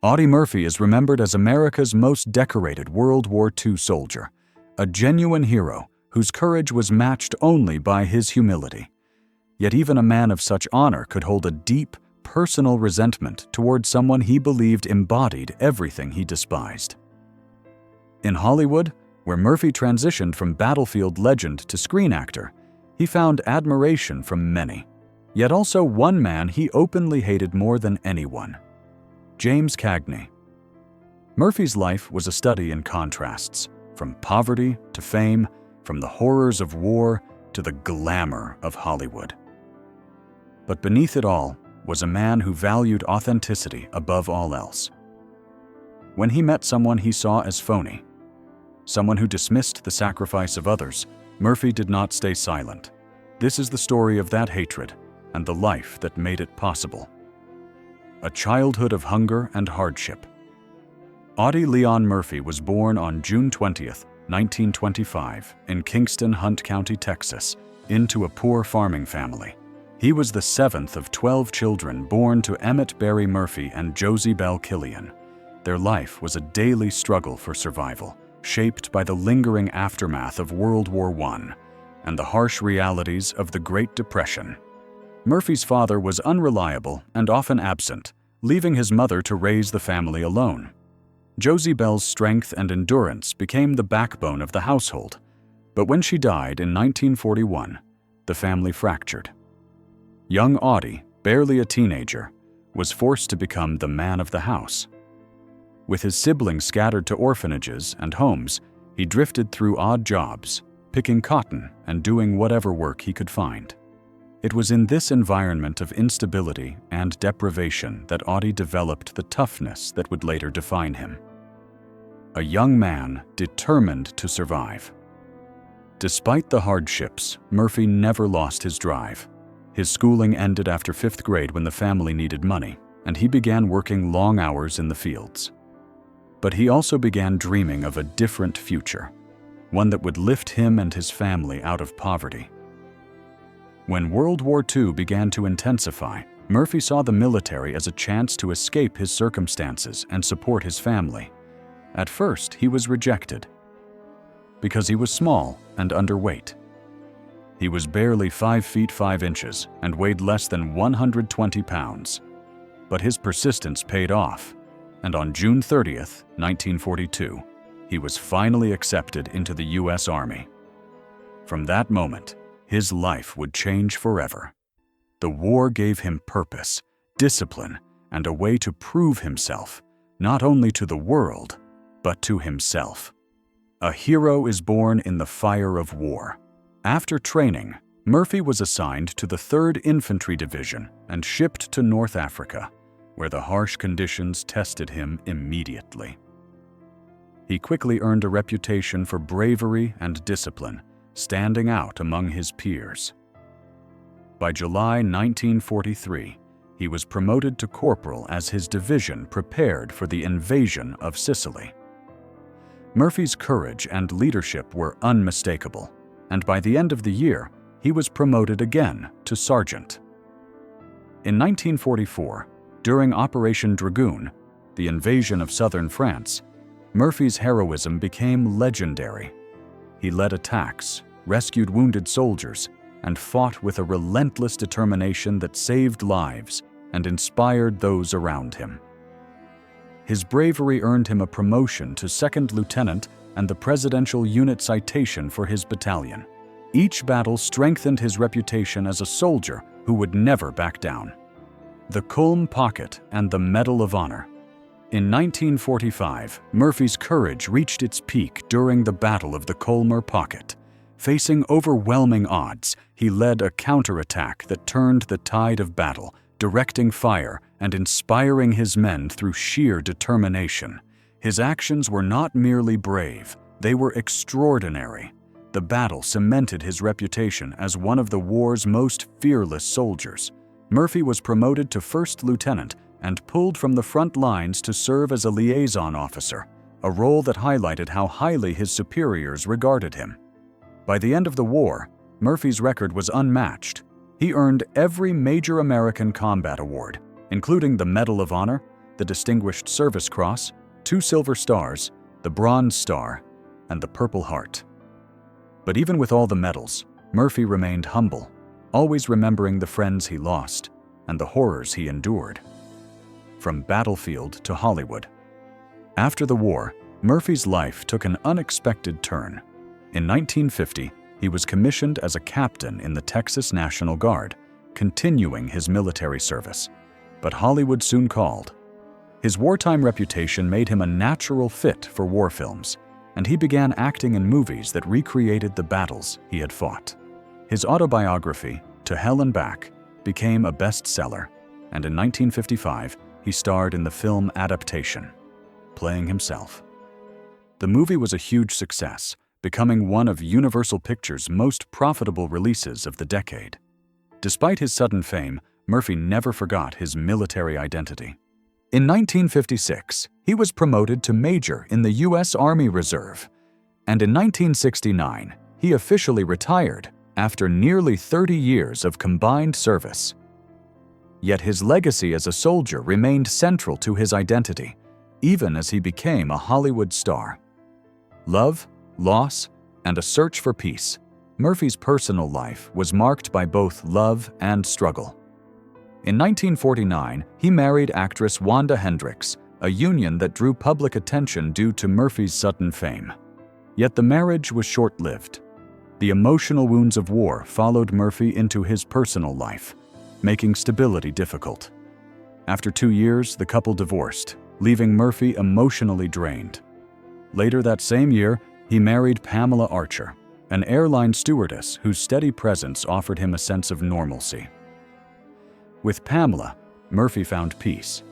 Audie Murphy is remembered as America's most decorated World War II soldier, a genuine hero whose courage was matched only by his humility. Yet even a man of such honor could hold a deep, personal resentment toward someone he believed embodied everything he despised. In Hollywood, where Murphy transitioned from battlefield legend to screen actor, he found admiration from many, yet also one man he openly hated more than anyone: James Cagney. Murphy's life was a study in contrasts, from poverty to fame, from the horrors of war to the glamour of Hollywood. But beneath it all was a man who valued authenticity above all else. When he met someone he saw as phony, someone who dismissed the sacrifice of others, Murphy did not stay silent. This is the story of that hatred and the life that made it possible. A childhood of hunger and hardship. Audie Leon Murphy was born on June 20th, 1925, in Kingston, Hunt County, Texas, into a poor farming family. He was the seventh of 12 children born to Emmett Barry Murphy and Josie Belle Killian. Their life was a daily struggle for survival, shaped by the lingering aftermath of World War I and the harsh realities of the Great Depression. Murphy's father was unreliable and often absent, leaving his mother to raise the family alone. Josie Belle's strength and endurance became the backbone of the household, but when she died in 1941, the family fractured. Young Audie, barely a teenager, was forced to become the man of the house. With his siblings scattered to orphanages and homes, he drifted through odd jobs, picking cotton and doing whatever work he could find. It was in this environment of instability and deprivation that Audie developed the toughness that would later define him. A young man determined to survive. Despite the hardships, Murphy never lost his drive. His schooling ended after 5th grade when the family needed money, and he began working long hours in the fields. But he also began dreaming of a different future, one that would lift him and his family out of poverty. When World War II began to intensify, Murphy saw the military as a chance to escape his circumstances and support his family. At first, he was rejected because he was small and underweight. He was barely 5 feet 5 inches and weighed less than 120 pounds. But his persistence paid off, and on June 30th, 1942, he was finally accepted into the U.S. Army. From that moment, his life would change forever. The war gave him purpose, discipline, and a way to prove himself, not only to the world, but to himself. A hero is born in the fire of war. After training, Murphy was assigned to the 3rd Infantry Division and shipped to North Africa, where the harsh conditions tested him immediately. He quickly earned a reputation for bravery and discipline, standing out among his peers. By July 1943, he was promoted to corporal as his division prepared for the invasion of Sicily. Murphy's courage and leadership were unmistakable, and by the end of the year, he was promoted again to sergeant. In 1944, during Operation Dragoon, the invasion of southern France, Murphy's heroism became legendary. He led attacks, rescued wounded soldiers, and fought with a relentless determination that saved lives and inspired those around him. His bravery earned him a promotion to 2nd lieutenant and the Presidential Unit Citation for his battalion. Each battle strengthened his reputation as a soldier who would never back down. The Culm Pocket and the Medal of Honor. In 1945, Murphy's courage reached its peak during the Battle of the Culmer Pocket. Facing overwhelming odds, he led a counterattack that turned the tide of battle, directing fire and inspiring his men through sheer determination. His actions were not merely brave, they were extraordinary. The battle cemented his reputation as one of the war's most fearless soldiers. Murphy was promoted to 1st lieutenant and pulled from the front lines to serve as a liaison officer, a role that highlighted how highly his superiors regarded him. By the end of the war, Murphy's record was unmatched. He earned every major American combat award, including the Medal of Honor, the Distinguished Service Cross, 2 Silver Stars, the Bronze Star, and the Purple Heart. But even with all the medals, Murphy remained humble, always remembering the friends he lost and the horrors he endured. From battlefield to Hollywood. After the war, Murphy's life took an unexpected turn. In 1950, he was commissioned as a captain in the Texas National Guard, continuing his military service. But Hollywood soon called. His wartime reputation made him a natural fit for war films, and he began acting in movies that recreated the battles he had fought. His autobiography, To Hell and Back, became a bestseller, and in 1955, he starred in the film adaptation, playing himself. The movie was a huge success, becoming one of Universal Pictures' most profitable releases of the decade. Despite his sudden fame, Murphy never forgot his military identity. In 1956, he was promoted to major in the U.S. Army Reserve, and in 1969, he officially retired after nearly 30 years of combined service. Yet his legacy as a soldier remained central to his identity, even as he became a Hollywood star. Love, loss, and a search for peace, Murphy's personal life was marked by both love and struggle. In 1949, he married actress Wanda Hendricks, a union that drew public attention due to Murphy's sudden fame. Yet the marriage was short-lived. The emotional wounds of war followed Murphy into his personal life, making stability difficult. After 2 years, the couple divorced, leaving Murphy emotionally drained. Later that same year, he married Pamela Archer, an airline stewardess whose steady presence offered him a sense of normalcy. With Pamela, Murphy found peace.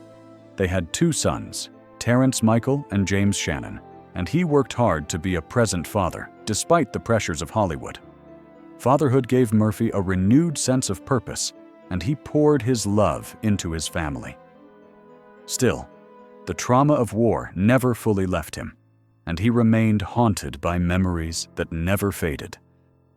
They had 2 sons, Terrence Michael and James Shannon, and he worked hard to be a present father, despite the pressures of Hollywood. Fatherhood gave Murphy a renewed sense of purpose, and he poured his love into his family. Still, the trauma of war never fully left him, and he remained haunted by memories that never faded.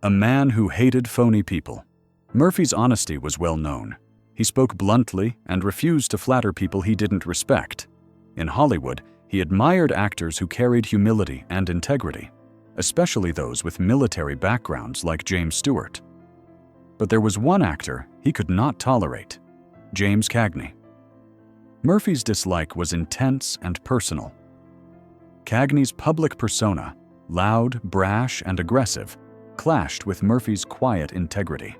A man who hated phony people. Murphy's honesty was well known. He spoke bluntly and refused to flatter people he didn't respect. In Hollywood, he admired actors who carried humility and integrity, especially those with military backgrounds like James Stewart. But there was one actor he could not tolerate: James Cagney. Murphy's dislike was intense and personal. Cagney's public persona, loud, brash, and aggressive, clashed with Murphy's quiet integrity.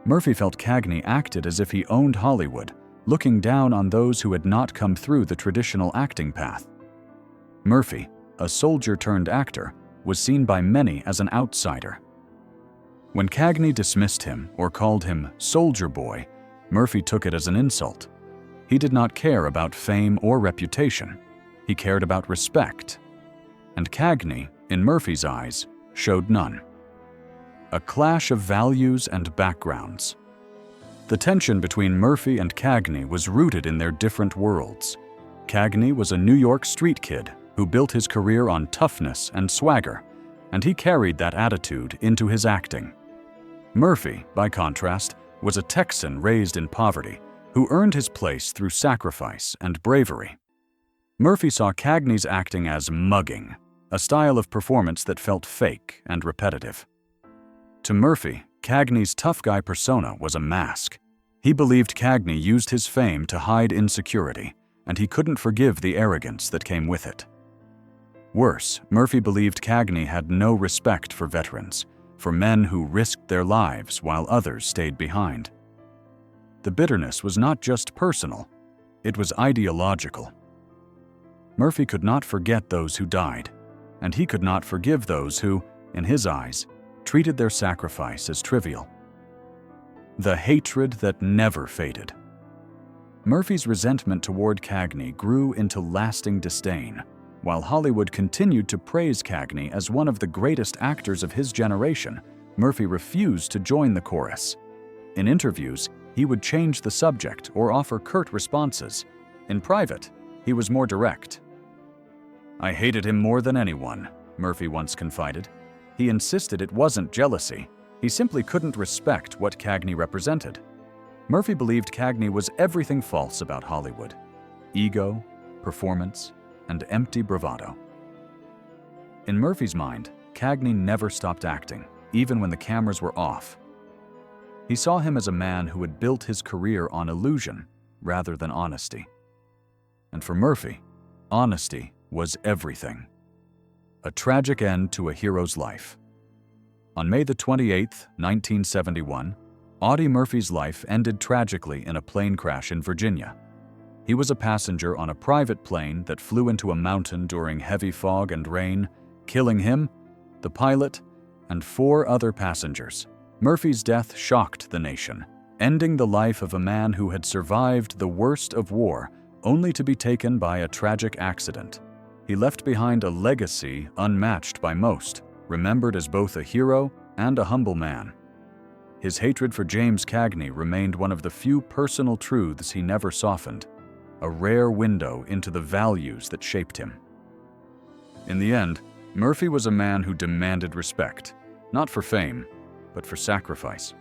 Murphy felt Cagney acted as if he owned Hollywood, looking down on those who had not come through the traditional acting path. Murphy, a soldier-turned-actor, was seen by many as an outsider. When Cagney dismissed him or called him "soldier boy," Murphy took it as an insult. He did not care about fame or reputation. He cared about respect. And Cagney, in Murphy's eyes, showed none. A clash of values and backgrounds. The tension between Murphy and Cagney was rooted in their different worlds. Cagney was a New York street kid who built his career on toughness and swagger, and he carried that attitude into his acting. Murphy, by contrast, was a Texan raised in poverty who earned his place through sacrifice and bravery. Murphy saw Cagney's acting as mugging, a style of performance that felt fake and repetitive. To Murphy, Cagney's tough guy persona was a mask. He believed Cagney used his fame to hide insecurity, and he couldn't forgive the arrogance that came with it. Worse, Murphy believed Cagney had no respect for veterans, for men who risked their lives while others stayed behind. The bitterness was not just personal, it was ideological. Murphy could not forget those who died, and he could not forgive those who, in his eyes, treated their sacrifice as trivial. The hatred that never faded. Murphy's resentment toward Cagney grew into lasting disdain. While Hollywood continued to praise Cagney as one of the greatest actors of his generation, Murphy refused to join the chorus. In interviews, he would change the subject or offer curt responses. In private, he was more direct. "I hated him more than anyone," Murphy once confided. He insisted it wasn't jealousy. He simply couldn't respect what Cagney represented. Murphy believed Cagney was everything false about Hollywood. ego, performance, and empty bravado. In Murphy's mind, Cagney never stopped acting, even when the cameras were off. He saw him as a man who had built his career on illusion rather than honesty. And for Murphy, honesty was everything. A tragic end to a hero's life. On May 28, 1971, Audie Murphy's life ended tragically in a plane crash in Virginia. He was a passenger on a private plane that flew into a mountain during heavy fog and rain, killing him, the pilot, and 4 other passengers. Murphy's death shocked the nation, ending the life of a man who had survived the worst of war only to be taken by a tragic accident. He left behind a legacy unmatched by most, remembered as both a hero and a humble man. His hatred for James Cagney remained one of the few personal truths he never softened, a rare window into the values that shaped him. In the end, Murphy was a man who demanded respect, not for fame, but for sacrifice.